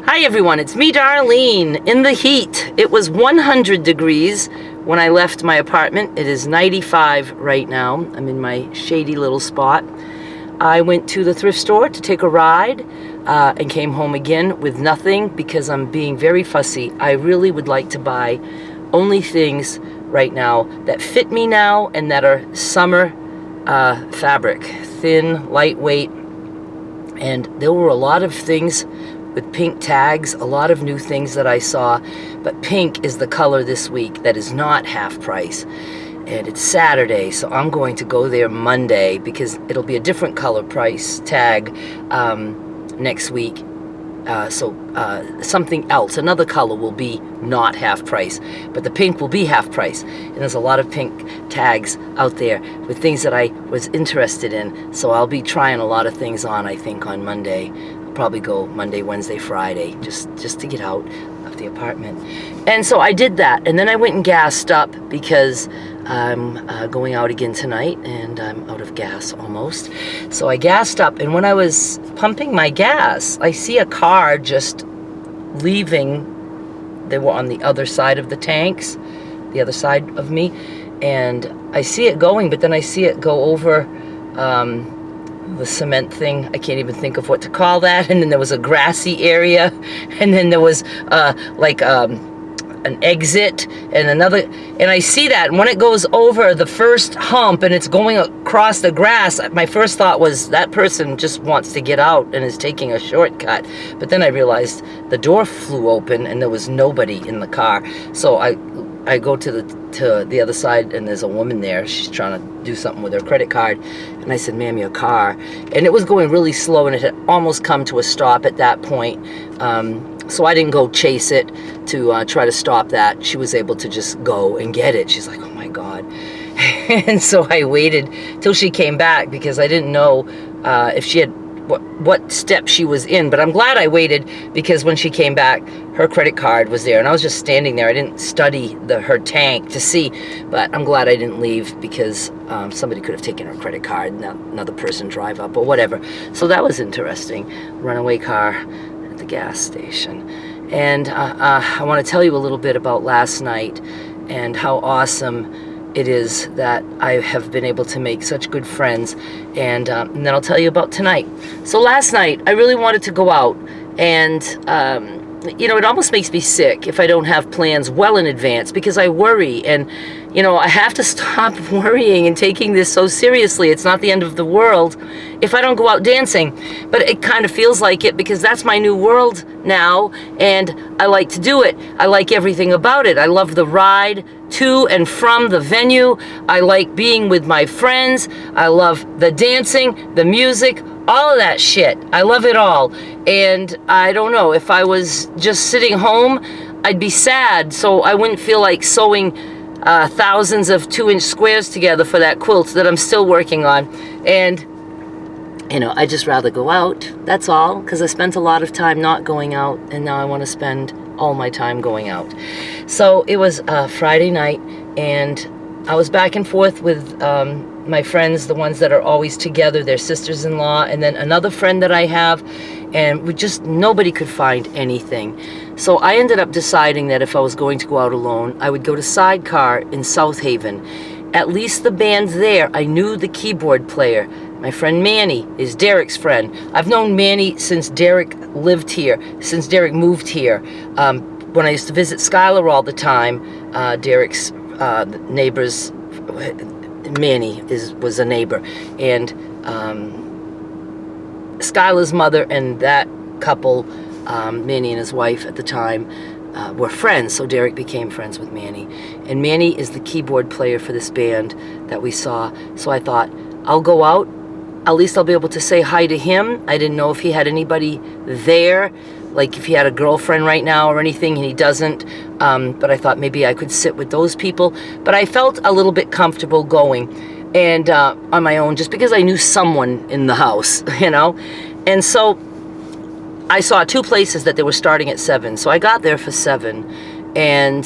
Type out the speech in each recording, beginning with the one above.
Hi everyone, it's me Darlene in the heat. It was 100 degrees when I left my apartment. It is 95 right now. I'm in my shady little spot. I went to the thrift store to take a ride and came home again with nothing because I'm being very fussy. I really would like to buy only things right now that fit me now and that are summer fabric, thin, lightweight. And there were a lot of things with pink tags, a lot of new things that I saw, but pink is the color this week that is not half price. And it's Saturday, so I'm going to go there Monday because it'll be a different color price tag next week. Something else, another color will be not half price, but the pink will be half price. And there's a lot of pink tags out there with things that I was interested in. So I'll be trying a lot of things on, I think, on Monday. I'll probably go Monday, Wednesday, Friday, just to get out of the apartment. And so I did that, and then I went and gassed up because I'm going out again tonight and I'm out of gas almost. So I gassed up, and when I was pumping my gas, I see a car just leaving. They were on the other side of the tanks, the other side of me, and I see it going, but then I see it go over the cement thing. I can't even think of what to call that. And then there was a grassy area, and then there was an exit and another, and I see that, and when it goes over the first hump and it's going across the grass, my first thought was that person just wants to get out and is taking a shortcut. But then I realized the door flew open and there was nobody in the car. So I go to the other side, and there's a woman there. She's trying to do something with her credit card, and I said, "Ma'am, your car," and it was going really slow, and it had almost come to a stop at that point. So I didn't go chase it to try to stop that. She was able to just go and get it. She's like, "Oh my God." And so I waited till she came back because I didn't know if she had what step she was in. But I'm glad I waited because when she came back, her credit card was there, and I was just standing there. I didn't study her tank to see, but I'm glad I didn't leave because somebody could have taken her credit card and another person drive up or whatever. So that was interesting. Runaway car at the gas station. And I want to tell you a little bit about last night and how awesome it is that I have been able to make such good friends, and then I'll tell you about tonight. So last night I really wanted to go out, and you know, it almost makes me sick if I don't have plans well in advance because I worry, and you know, I have to stop worrying and taking this so seriously. It's not the end of the world if I don't go out dancing, but it kind of feels like it because that's my new world now, and I like to do it. I like everything about it. I love the ride to and from the venue. I like being with my friends. I love the dancing, the music, all of that shit. I love it all. And I don't know, if I was just sitting home, I'd be sad, so I wouldn't feel like sewing thousands of 2-inch squares together for that quilt that I'm still working on. And you know, I'd just rather go out, that's all, because I spent a lot of time not going out, and now I want to spend all my time going out. So it was Friday night, and I was back and forth with my friends, the ones that are always together, their sisters-in-law, and then another friend that I have, and nobody could find anything. So I ended up deciding that if I was going to go out alone, I would go to Sidecar in South Haven. At least the band's there. I knew the keyboard player. My friend Manny is Derek's friend. I've known Manny since Derek lived here, since Derek moved here. When I used to visit Skylar all the time, Derek's neighbors, Manny was a neighbor, and Skylar's mother and that couple, Manny and his wife at the time, were friends, so Derek became friends with Manny. And Manny is the keyboard player for this band that we saw. So I thought, I'll go out, at least I'll be able to say hi to him. I didn't know if he had anybody there, like if he had a girlfriend right now or anything, and he doesn't. But I thought maybe I could sit with those people. But I felt a little bit comfortable going and on my own, just because I knew someone in the house, you know. And so I saw two places that they were starting at 7. So I got there for 7, and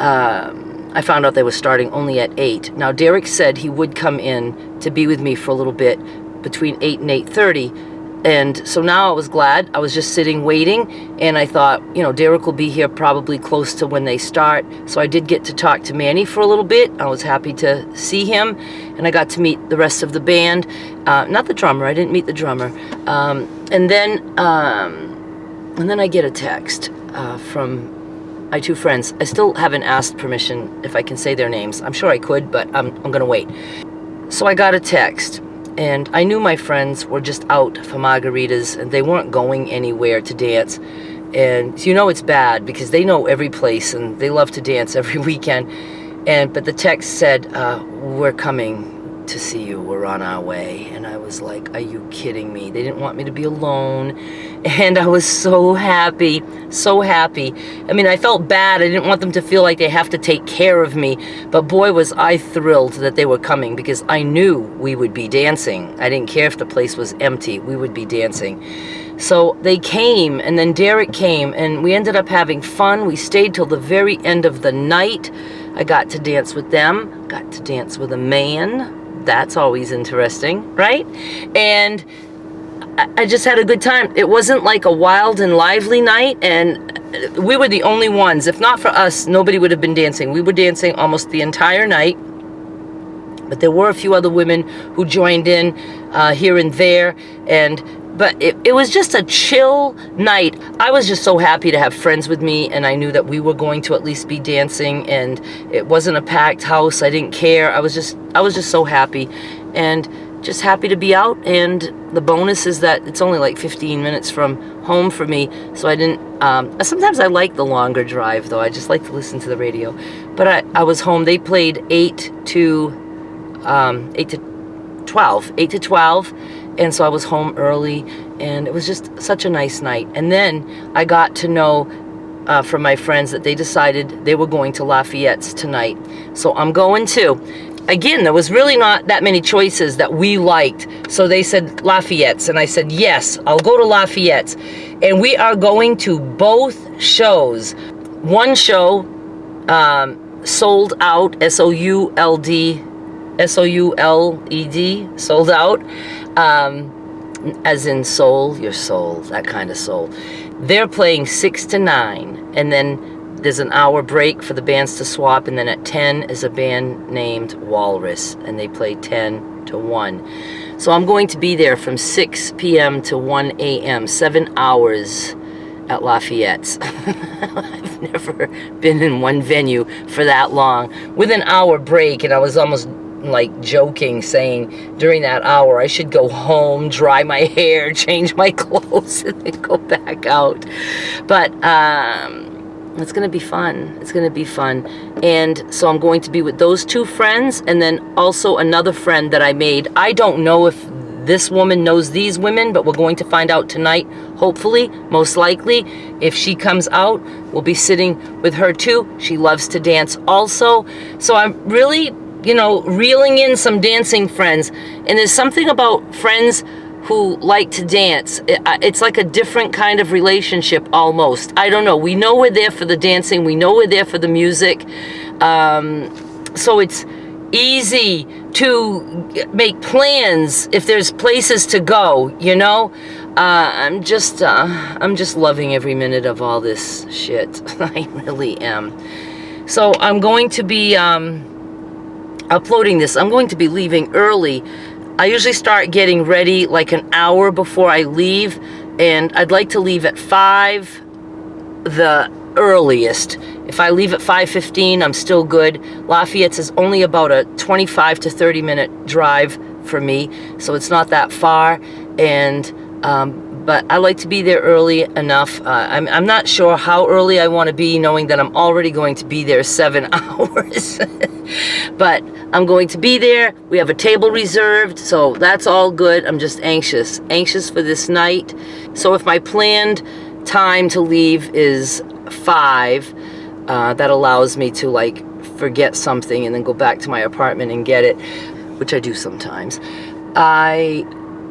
I found out they were starting only at 8. Now Derek said he would come in to be with me for a little bit between 8 and 8:30, And so now I was glad. I was just sitting waiting, and I thought, you know, Derek will be here probably close to when they start. So I did get to talk to Manny for a little bit. I was happy to see him, and I got to meet the rest of the band. Not the drummer. I didn't meet the drummer. And then I get a text from my two friends. I still haven't asked permission if I can say their names. I'm sure I could, but I'm going to wait. So I got a text. And I knew my friends were just out for margaritas, and they weren't going anywhere to dance. And you know it's bad because they know every place and they love to dance every weekend. But the text said, we're coming to see you. We're on our way. And I was like, are you kidding me? They didn't want me to be alone. And I was so happy, so happy. I mean, I felt bad. I didn't want them to feel like they have to take care of me. But boy, was I thrilled that they were coming because I knew we would be dancing. I didn't care if the place was empty. We would be dancing. So they came, and then Derek came, and we ended up having fun. We stayed till the very end of the night. I got to dance with them, got to dance with a man. That's always interesting, right? And I just had a good time. It wasn't like a wild and lively night, and we were the only ones. If not for us, nobody would have been dancing. We were dancing almost the entire night, but there were a few other women who joined in here and there, but it was just a chill night. I was just so happy to have friends with me, and I knew that we were going to at least be dancing, and it wasn't a packed house. I didn't care. I was just so happy, and just happy to be out. And the bonus is that it's only like 15 minutes from home for me, so I didn't, sometimes I like the longer drive, though. I just like to listen to the radio. But I was home. They played 8 to 12, and so I was home early, and it was just such a nice night. And then I got to know from my friends that they decided they were going to Lafayette's tonight. So I'm going too. Again, there was really not that many choices that we liked. So they said Lafayette's, and I said, yes, I'll go to Lafayette's. And we are going to both shows. One show sold out, S-O-U-L-D, S-O-U-L-E-D, sold out, as in soul, your soul, that kind of soul. They're playing 6 to 9, and then there's an hour break for the bands to swap, and then at 10 is a band named Walrus, and they play 10 to 1. So I'm going to be there from 6 p.m. to 1 a.m., 7 hours at Lafayette's. I've never been in one venue for that long, with an hour break, and I was almost like joking, saying during that hour I should go home, dry my hair, change my clothes, and then go back out. But it's gonna be fun. It's gonna be fun. And so I'm going to be with those two friends, and then also another friend that I made. I don't know if this woman knows these women, but we're going to find out tonight, hopefully, most likely. If she comes out, we'll be sitting with her too. She loves to dance also. So I'm really, you know, reeling in some dancing friends. And there's something about friends who like to dance. It's like a different kind of relationship almost. I don't know. We know we're there for the dancing. We know we're there for the music. So it's easy to make plans if there's places to go, you know. I'm just loving every minute of all this shit. I really am. So I'm going to be uploading this. I'm going to be leaving early. I usually start getting ready like an hour before I leave, and I'd like to leave at 5, the earliest. If I leave at 5:15, I'm still good. Lafayette's is only about a 25 to 30 minute drive for me, so it's not that far. And but I like to be there early enough. I'm not sure how early I want to be, knowing that I'm already going to be there 7 hours. But I'm going to be there. We have a table reserved, so that's all good. I'm just anxious for this night. So if my planned time to leave is 5, that allows me to like forget something and then go back to my apartment and get it, which I do sometimes. I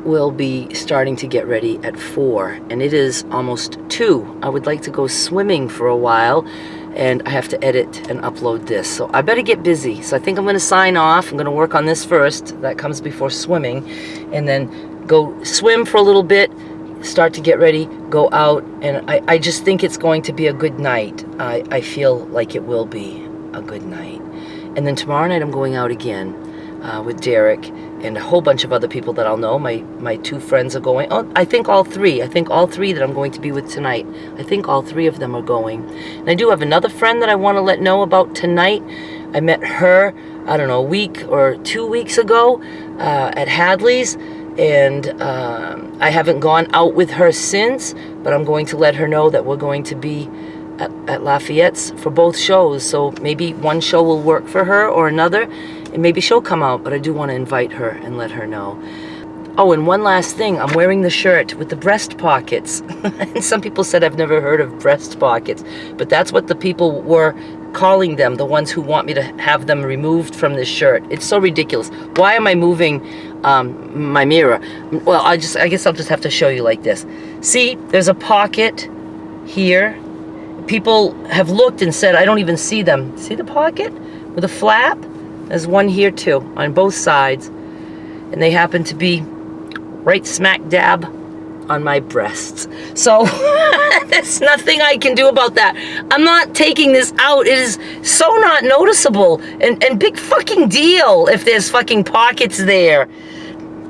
will be starting to get ready at 4, and it is almost 2. I would like to go swimming for a while, and I have to edit and upload this, so I better get busy. So I think I'm going to sign off. I'm going to work on this first. That comes before swimming, and then go swim for a little bit, start to get ready, go out, and I just think it's going to be a good night. I feel like it will be a good night. And then tomorrow night I'm going out again with Derek and a whole bunch of other people that I'll know. My 2 friends are going. Oh, I think all 3. I think all 3 that I'm going to be with tonight. I think all 3 of them are going. And I do have another friend that I want to let know about tonight. I met her, I don't know, a week or 2 weeks ago at Hadley's. And I haven't gone out with her since, but I'm going to let her know that we're going to be at Lafayette's for both shows. So maybe one show will work for her or another, and maybe she'll come out, but I do want to invite her and let her know. Oh, and one last thing, I'm wearing the shirt with the breast pockets. And some people said I've never heard of breast pockets, but that's what the people were calling them, the ones who want me to have them removed from this shirt. It's so ridiculous. Why am I moving my mirror? Well, I guess I'll just have to show you like this. See, there's a pocket here. People have looked and said I don't even see them. See the pocket with a flap? There's one here too, on both sides. And they happen to be right smack dab on my breasts. So there's nothing I can do about that. I'm not taking this out. It is so not noticeable and big fucking deal if there's fucking pockets there.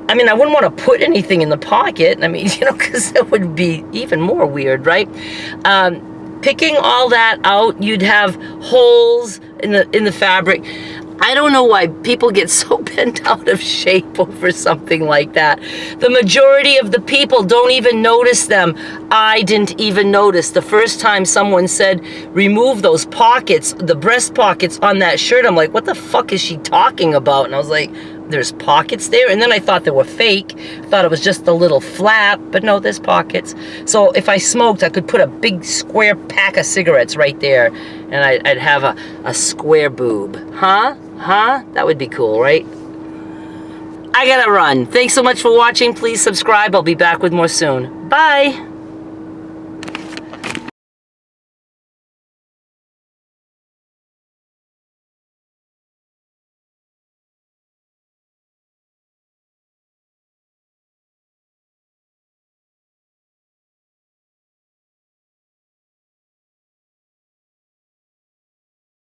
I mean, I wouldn't want to put anything in the pocket. I mean, you know, because that would be even more weird, right? Picking all that out, you'd have holes in the fabric. I don't know why people get so bent out of shape over something like that. The majority of the people don't even notice them. I didn't even notice. The first time someone said, remove those pockets, the breast pockets on that shirt, I'm like, what the fuck is she talking about? And I was like, there's pockets there? And then I thought they were fake. I thought it was just a little flap, but no, there's pockets. So if I smoked, I could put a big square pack of cigarettes right there, and I'd have a square boob. Huh? That would be cool, right? I gotta run. Thanks so much for watching. Please subscribe. I'll be back with more soon. Bye!